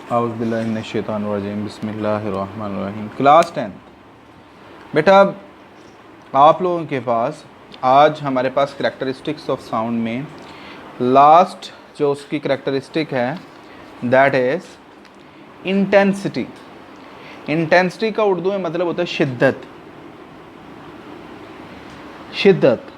औज़ुबिल्लाहिमिनश्शैतानिर्रजीम बिस्मिल्लाहिर्रहमानिर्रहीम। क्लास 10 बेटा, आप लोगों के पास आज हमारे पास करैक्टरिस्टिक्स ऑफ साउंड में लास्ट जो उसकी करैक्टरिस्टिक है दैट इज़ इंटेंसिटी। इंटेंसिटी का उर्दू में मतलब होता है शिद्दत। शिद्दत।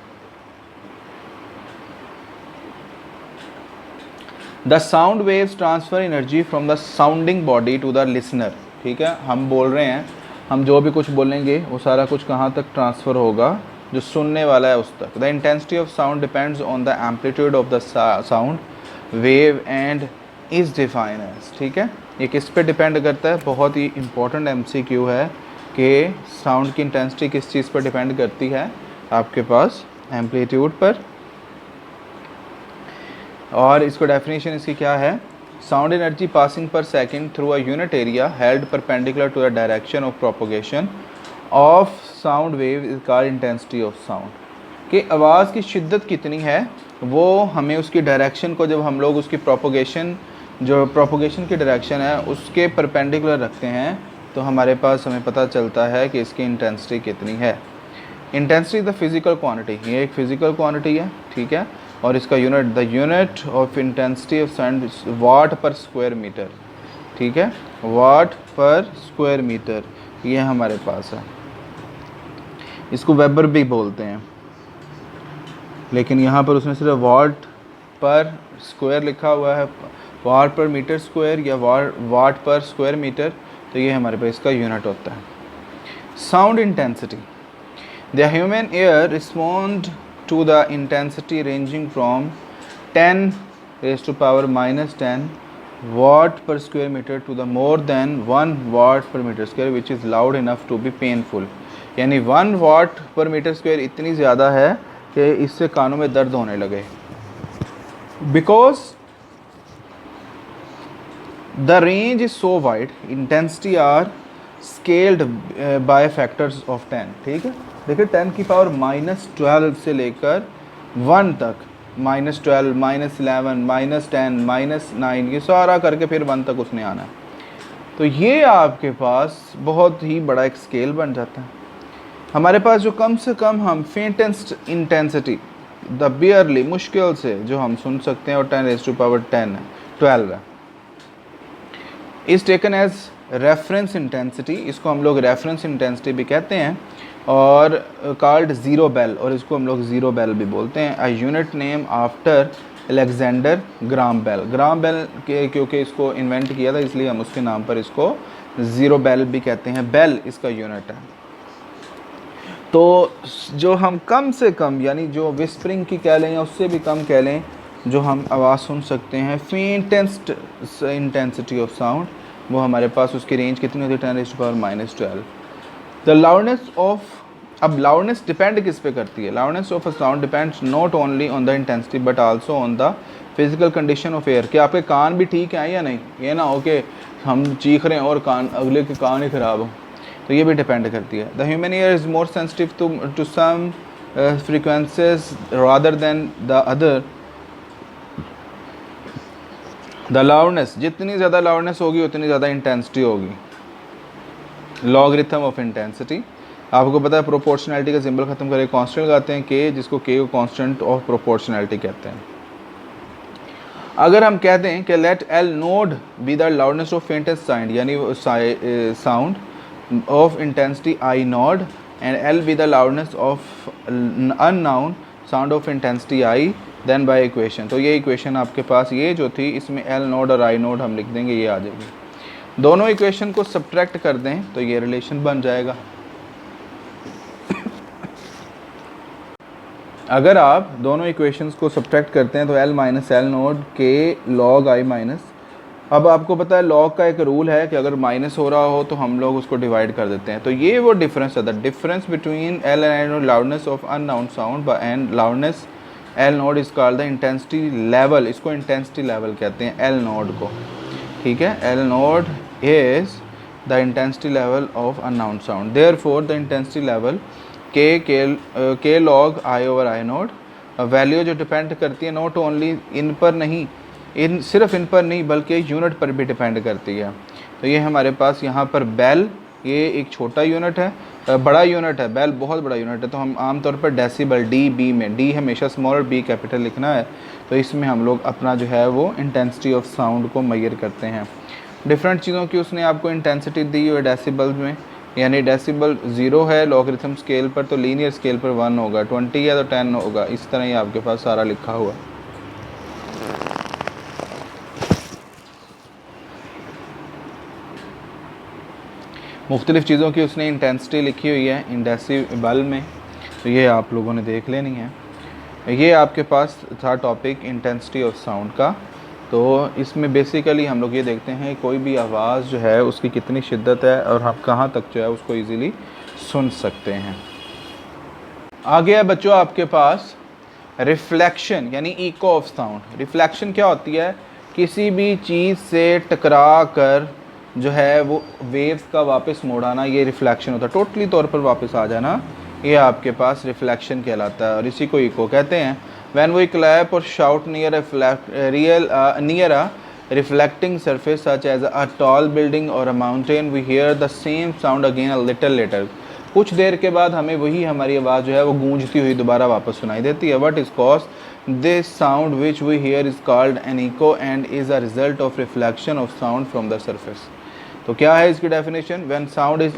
The sound waves transfer energy from the sounding body to the listener. ठीक है, हम बोल रहे हैं, हम जो भी कुछ बोलेंगे वो सारा कुछ कहाँ तक ट्रांसफ़र होगा, जो सुनने वाला है उस तक। The intensity of sound depends on the amplitude of the sound wave and is define as. ठीक है, ये किस पे डिपेंड करता है? बहुत ही इंपॉर्टेंट MCQ है कि साउंड की इंटेंसिटी किस चीज़ पर डिपेंड करती है? आपके पास एम्पलीट्यूड पर। और इसको डेफिनेशन इसकी क्या है? Sound energy passing per second through a unit area held perpendicular to the direction of propagation of sound wave is called intensity of sound. कि आवाज़ की शिद्दत कितनी है वो हमें उसकी डायरेक्शन को, जब हम लोग उसकी प्रोपोगेशन, जो प्रोपोगेशन की डायरेक्शन है उसके परपेंडिकुलर रखते हैं तो हमारे पास हमें पता चलता है कि इसकी इंटेंसिटी कितनी है। इंटेंसिटी द फिज़िकल क्वांटिटी, ये एक फ़िज़िकल क्वांटिटी है। ठीक है, और इसका unit, the unit of intensity of sound watt per square metre. ठीक है, वाट पर स्क्वायर मीटर ये हमारे पास है। इसको वेबर भी बोलते हैं, लेकिन यहाँ पर उसने सिर्फ वाट पर स्क्वायर लिखा हुआ है, वाट पर मीटर स्क्वायर या वाट पर स्क्वायर मीटर, तो ये हमारे पास इसका यूनिट होता है। Sound intensity, the human air respond to the intensity ranging from 10 raised to power minus 10 watt per square meter to the more than 1 watt per meter square which is loud enough to be painful। यानी 1 watt per meter square इतनी ज़्यादा है कि इससे कानों में दर्द होने लगे। Because the range is so wide, intensity are scaled by factors of 10। ठीक है, देखिए 10 की पावर -12 से लेकर 1 तक, -12, -11, -10, -9, ये सारा करके फिर 1 तक उसने आना है। तो ये आपके पास बहुत ही बड़ा एक स्केल बन जाता है। हमारे पास जो कम से कम हम फेंटेस्ट इंटेंसिटी, द बियरली, मुश्किल से जो हम सुन सकते हैं और 10⁻10 है, is taken as reference intensity. इसको हम लोग रेफरेंस इंटेंसिटी भी कहते हैं और कॉल्ड ज़ीरो बेल, और इसको हम लोग ज़ीरो बेल भी बोलते हैं। A unit name after Alexander Graham Bell. Graham Bell के क्योंकि इसको इन्वेंट किया था इसलिए हम उसके नाम पर इसको ज़ीरो बेल भी कहते हैं। बेल इसका यूनिट है। तो जो हम कम से कम, यानी जो विस्परिंग की कह लें या उससे भी कम कह लें, जो हम आवाज़ सुन सकते हैं फेंटेस्ट इंटेंसिटी ऑफ साउंड, वो हमारे पास उसकी रेंज कितनी होती है? 10⁻12। द लाउडनेस ऑफ, अब लाउडनेस डिपेंड किस पे करती है? Loudness of a sound depends not only on the intensity but also on the physical condition of air. कि आपके कान भी ठीक हैं या नहीं, ये ना हो कि हम चीख रहे हैं और कान, अगले के कान ही ख़राब हो, तो ये भी डिपेंड करती है। The human ear is more sensitive to some frequencies rather than the other. The loudness, जितनी ज़्यादा लाउडनेस होगी उतनी ज़्यादा इंटेंसिटी होगी। लॉगरिथम ऑफ इंटेंसिटी, आपको पता है प्रोपोर्शनैलिटी का सिंबल ख़त्म करके कांस्टेंट लगाते हैं के, जिसको के को कांस्टेंट ऑफ प्रोपोर्शनैलिटी कहते हैं। अगर हम कहते हैं कि let L nought be the loudness of faintest sound, यानी sound of intensity I nought, and L be the loudness of unknown sound of intensity I, then by equation. तो ये इक्वेशन आपके पास ये जो थी, इसमें एल नोड और आई node हम लिख देंगे, ये आ जाएगी। दोनों इक्वेशन को सब्ट्रैक्ट कर दें तो ये रिलेशन बन जाएगा। अगर आप दोनों इक्वेशंस को सब्ट्रैक्ट करते हैं तो एल माइनस एल नोड के लॉग आई माइनस, अब आपको पता है लॉग का एक रूल है कि अगर माइनस हो रहा हो तो हम लोग उसको डिवाइड कर देते हैं। तो ये वो डिफरेंस है, the difference between L and I nought, loudness of unknown sound and loudness L nought is called the intensity level. इसको इंटेंसिटी लेवल कहते हैं एल नोड को। ठीक है, L nought is the intensity level of unknown sound. Therefore the intensity level के log I over I nought, value जो depend करती है नॉट ओनली इन पर नहीं, इन सिर्फ इन पर नहीं बल्कि यूनिट पर भी डिपेंड करती है। तो ये हमारे पास यहाँ पर बेल, ये एक छोटा यूनिट है, बड़ा यूनिट है, बेल बहुत बड़ा यूनिट है। तो हम आमतौर पर डेसिबल डी बी में, डी हमेशा स्मॉल और बी कैपिटल लिखना है। तो इसमें हम लोग अपना जो है वो इंटेंसिटी ऑफ साउंड को मेजर करते हैं। डिफरेंट चीज़ों की उसने आपको इंटेंसिटी दी हुई है डेसिबल में, यानी डेसिबल 0 है लॉगरिथम स्केल पर, तो लीनियर स्केल पर 1 होगा, 20 है तो 10 होगा। इस तरह ही आपके पास सारा लिखा हुआ है। मुख्तलिफ़ चीज़ों की उसने इंटेंसिटी लिखी हुई है इन डेसिबल में, तो ये आप लोगों ने देख लेनी है। ये आपके पास था टॉपिक इंटेंसिटी ऑफ साउंड का। तो इसमें बेसिकली हम लोग ये देखते हैं कोई भी आवाज़ जो है उसकी कितनी शिद्दत है और हम कहाँ तक जो है उसको इजीली सुन सकते हैं। आगे है बच्चों आपके पास रिफ्लेक्शन यानी इको ऑफ साउंड। रिफ्लेक्शन क्या होती है? किसी भी चीज़ से टकरा कर जो है वो वेव्स का वापस मोड़ आना, ये रिफ्लेक्शन होता है। टोटली तौर पर वापस आ जाना, ये आपके पास रिफ्लेक्शन कहलाता है और इसी को इको कहते हैं। When we clap or shout near a reflecting surface such as a tall building or a mountain, we hear the same sound again a little later. कुछ देर के बाद हमें वही हमारी आवाज़ जो है वो गूंजती हुई दोबारा वापस सुनाई देती है। What is caused this sound which we hear is called an echo and is a result of reflection of sound from the surface. तो क्या है इसकी definition? When sound is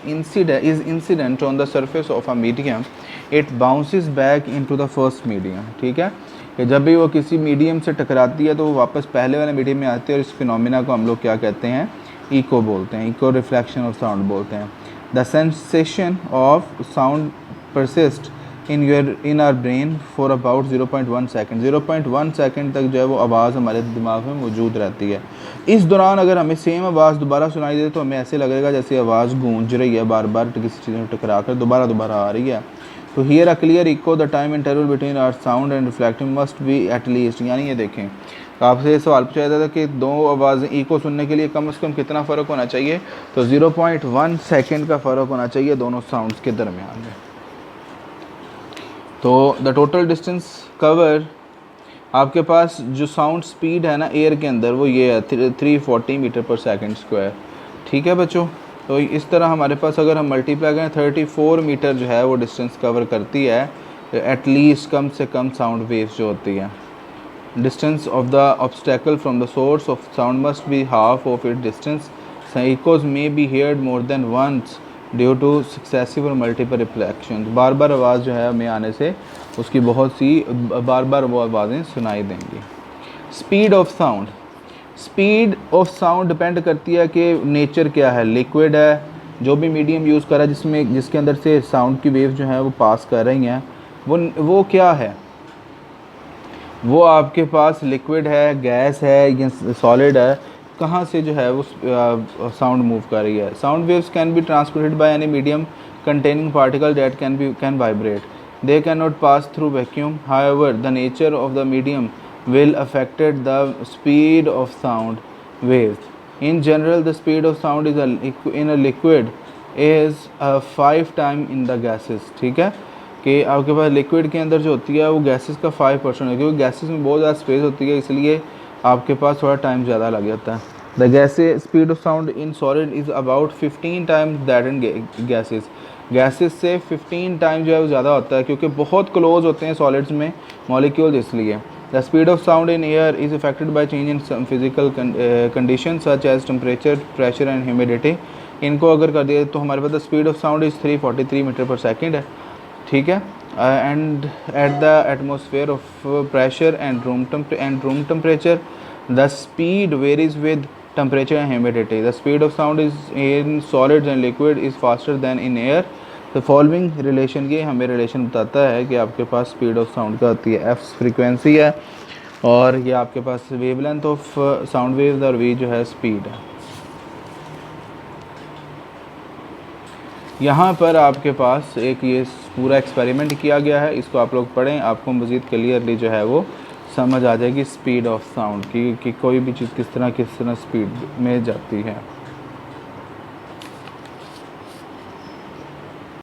incident on the surface of a medium, it bounces back into the first medium. ठीक है, कि जब भी वो किसी मीडियम से टकराती है तो वो वापस पहले वाले मीडियम में आती है और इस फिनोमिना को हम लोग क्या कहते हैं? इको बोलते हैं, इको रिफ्लेक्शन ऑफ साउंड बोलते हैं। The sensation of sound persist in our brain for about 0.1 second. 0.1 second तक जो है वो आवाज़ हमारे दिमाग में मौजूद रहती है। इस दौरान अगर हमें सेम आवाज़ दोबारा सुनाई दे तो हमें ऐसे लगेगा जैसे आवाज़ गूंज रही है, बार बार किसी चीज़ में टकरा कर दोबारा आ रही है। तो hear a clear echo the time interval between our sound and reflecting must be at least, यानी ये देखें आपसे सवाल पूछा जाता था कि दो आवाज़ें इको सुनने के लिए कम से कम कितना फ़र्क होना चाहिए? तो 0.1 सेकेंड का फ़र्क होना चाहिए दोनों साउंड्स के दरमियान में। तो द टोटल डिस्टेंस कवर आपके पास जो साउंड स्पीड है ना एयर के अंदर वो ये है 340 मीटर पर सेकंड स्क्वायर। ठीक है बच्चों, तो इस तरह हमारे पास अगर हम मल्टीप्लाई करें 34 मीटर जो है वो डिस्टेंस कवर करती है एटलीस्ट, कम से कम साउंड वेव्स जो होती है। Distance of the obstacle from the source of sound must be half of it distance. Echoes may be heard more than once due to successive or multiple reflection. बार बार आवाज़ जो है हमें आने से उसकी बहुत सी बार बार वो आवाज़ें सुनाई देंगी। Speed of sound, speed of sound depend करती है कि नेचर क्या है। लिक्विड है, जो भी मीडियम यूज़ कर रहा है जिसके अंदर से साउंड की वेव जो है वो पास कर रही हैं, वो क्या है? वो आपके पास लिक्विड है, गैस है या सॉलिड है, कहाँ से जो है वो साउंड मूव कर रही है। Sound waves can be transmitted by any medium containing particle that can vibrate. They cannot pass through vacuum. However, the nature of the medium will affect the speed of sound waves. In general, the speed of sound is in a liquid is 5 times in the gases. ठीक है, कि आपके पास liquid के अंदर जो होती है वो गैसेस का 5% है, क्योंकि गैसेस में बहुत ज़्यादा स्पेस होती है इसलिए आपके पास थोड़ा टाइम ज़्यादा लग जाता है। The gases speed of sound in solid is about 15 times that in gases. Gases से 15 टाइम जो है वो ज़्यादा होता है क्योंकि बहुत क्लोज होते हैं सॉलिड्स में मॉलिक्यूल्स, इसलिए। The speed of sound in air is affected by change in some physical condition such as temperature, pressure and humidity. इनको अगर कर दिया तो हमारे पास the speed of sound is 343 metre per second है। ठीक है, and at the atmosphere of pressure and room temperature the speed varies with temperature and humidity. The speed of sound is in solids and liquid is faster than in air. The following relation, ये हमें relation बताता है कि आपके पास speed of sound का आती है, F frequency है और ये आपके पास वेवलेंथ ऑफ साउंड वेव्स और वी जो है स्पीड है। यहाँ पर आपके पास एक ये पूरा एक्सपेरिमेंट किया गया है, इसको आप लोग पढ़ें, आपको मज़ीद क्लियरली जो है वो समझ आ जाएगी स्पीड ऑफ साउंड की कि कोई भी चीज़ किस तरह स्पीड में जाती है।